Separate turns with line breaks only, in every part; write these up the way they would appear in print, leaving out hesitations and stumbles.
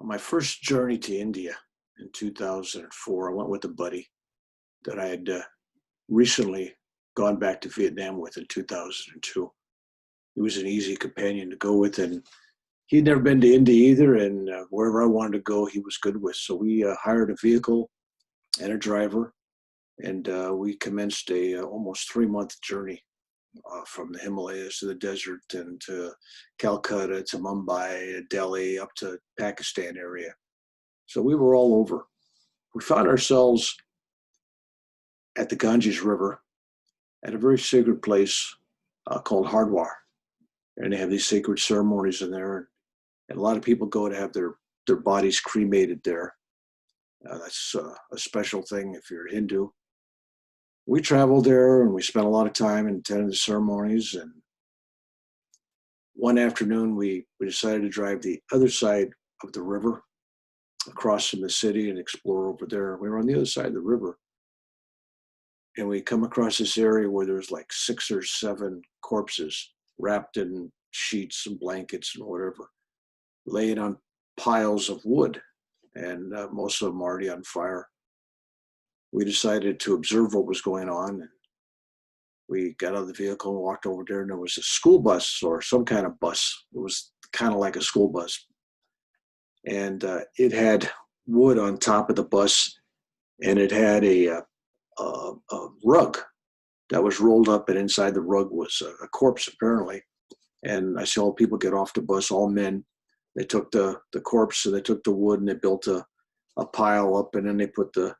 On my first journey to India in 2004, I went with a buddy that I had recently gone back to Vietnam with in 2002. He was an easy companion to go with, and he'd never been to India either. And wherever I wanted to go, he was good with. So we hired a vehicle and a driver, and we commenced a almost 3 month journey from the Himalayas to the desert and to Calcutta to Mumbai, Delhi, up to Pakistan area. So we were all over. We found ourselves at the Ganges River at a very sacred place called Hardwar. And they have these sacred ceremonies in there. And a lot of people go to have their bodies cremated there. That's a special thing if you're Hindu. We traveled there and we spent a lot of time and attended the ceremonies. And one afternoon, we decided to drive the other side of the river across from the city and explore over there. We were on the other side of the river, and we come across this area where there's like 6 or 7 corpses wrapped in sheets and blankets and whatever, laying on piles of wood, and most of them already on fire. We decided to observe what was going on. And we got out of the vehicle and walked over there, and there was a school bus or some kind of bus. It was kind of like a school bus, and it had wood on top of the bus, and it had a rug that was rolled up, and inside the rug was a corpse apparently. And I saw people get off the bus, all men. They took the corpse and they took the wood and they built a pile up, and then they put the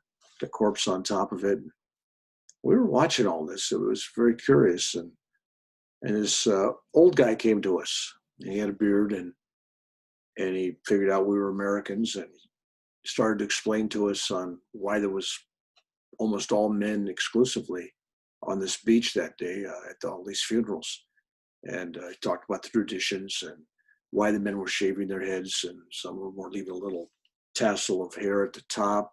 corpse on top of it. We were watching all this. It was very curious. And this old guy came to us. He had a beard, and he figured out we were Americans, and he started to explain to us on why there was almost all men exclusively on this beach that day at all these funerals. And he talked about the traditions and why the men were shaving their heads, and some of them were leaving a little tassel of hair at the top.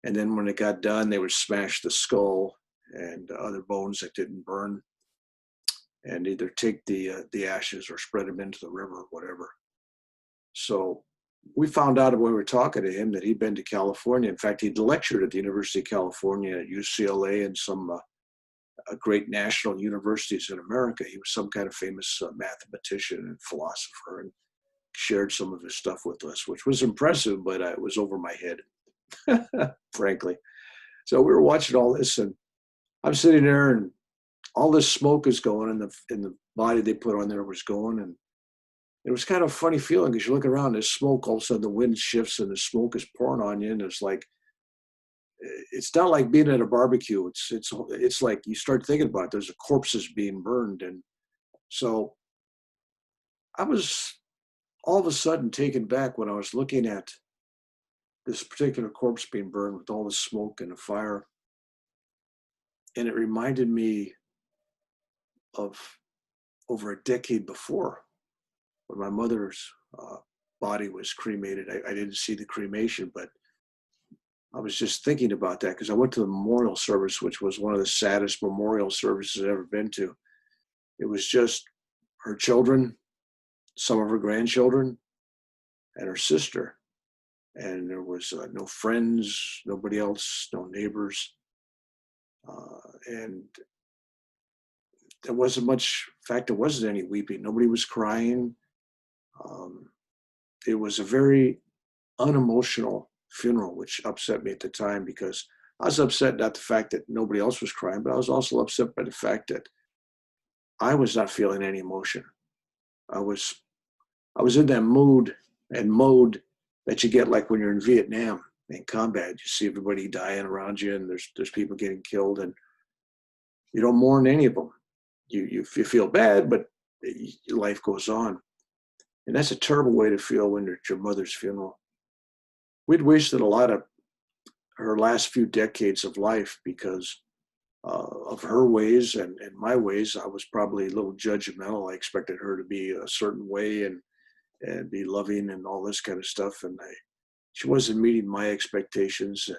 And then when it got done, they would smash the skull and other bones that didn't burn, and either take the ashes or spread them into the river or whatever. So we found out when we were talking to him that he'd been to California. In fact, he'd lectured at the University of California, at UCLA, and some great national universities in America. He was some kind of famous mathematician and philosopher, and shared some of his stuff with us, which was impressive, but it was over my head, frankly. So we were watching all this, and I'm sitting there, and all this smoke is going, and the body they put on there was going, and it was kind of a funny feeling because you look around, there's smoke, all of a sudden the wind shifts and the smoke is pouring on you, and it's not like being at a barbecue. It's like you start thinking about it, there's corpses being burned. And so I was all of a sudden taken back when I was looking at this particular corpse being burned with all the smoke and the fire. And it reminded me of over a decade before, when my mother's body was cremated. I didn't see the cremation, but I was just thinking about that because I went to the memorial service, which was one of the saddest memorial services I've ever been to. It was just her children, some of her grandchildren, and her sister. And there was no friends, nobody else, no neighbors. And there wasn't much, in fact, there wasn't any weeping. Nobody was crying. It was a very unemotional funeral, which upset me at the time, because I was upset not the fact that nobody else was crying, but I was also upset by the fact that I was not feeling any emotion. I was in that mood and mode that you get like when you're in Vietnam in combat. You see everybody dying around you, and there's people getting killed, and you don't mourn any of them. You feel bad, but life goes on. And that's a terrible way to feel when you're at your mother's funeral. We'd wasted a lot of her last few decades of life because of her ways and my ways. I was probably a little judgmental. I expected her to be a certain way and be loving and all this kind of stuff. And she wasn't meeting my expectations. And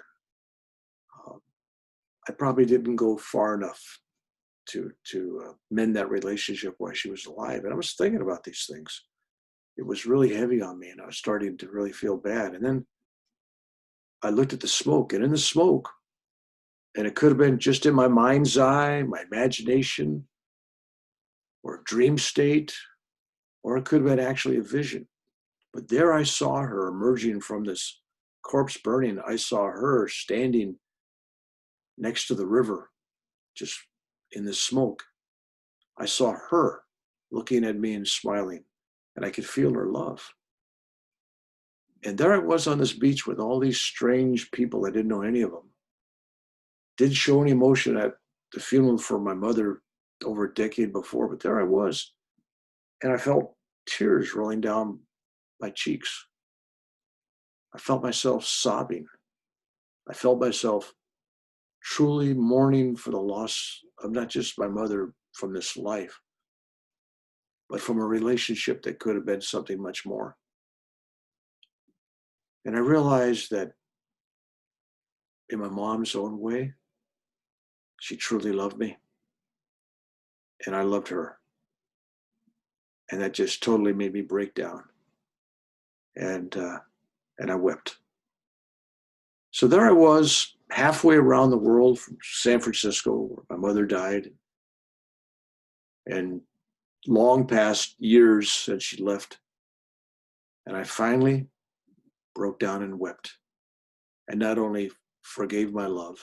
I probably didn't go far enough to mend that relationship while she was alive. And I was thinking about these things. it was really heavy on me and I was starting to really feel bad. And then I looked at the smoke, and in the smoke, and it could have been just in my mind's eye, my imagination, or a dream state, or it could have been actually a vision. But there I saw her emerging from this corpse burning. I saw her standing next to the river, just in the smoke. I saw her looking at me and smiling, and I could feel her love. And there I was on this beach with all these strange people. I didn't know any of them. Didn't show any emotion at the funeral for my mother over a decade before, but there I was. And I felt tears rolling down my cheeks. I felt myself sobbing. I felt myself truly mourning for the loss of not just my mother from this life, but from a relationship that could have been something much more. And I realized that in my mom's own way, she truly loved me and I loved her. And that just totally made me break down. And, uh, and I wept. So there I was, halfway around the world from San Francisco, where my mother died, and long past years since she left. And I finally broke down and wept. And not only forgave my love,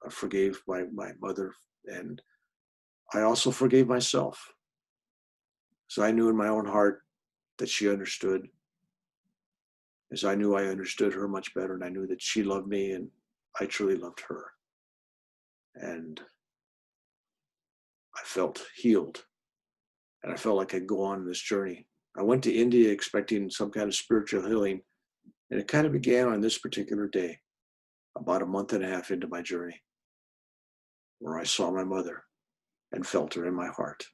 I forgave my mother, and I also forgave myself. So I knew in my own heart that she understood, as I knew I understood her much better, and I knew that she loved me and I truly loved her. And I felt healed, and I felt like I could go on this journey. I went to India expecting some kind of spiritual healing, and it kind of began on this particular day, about a month and a half into my journey, where I saw my mother and felt her in my heart.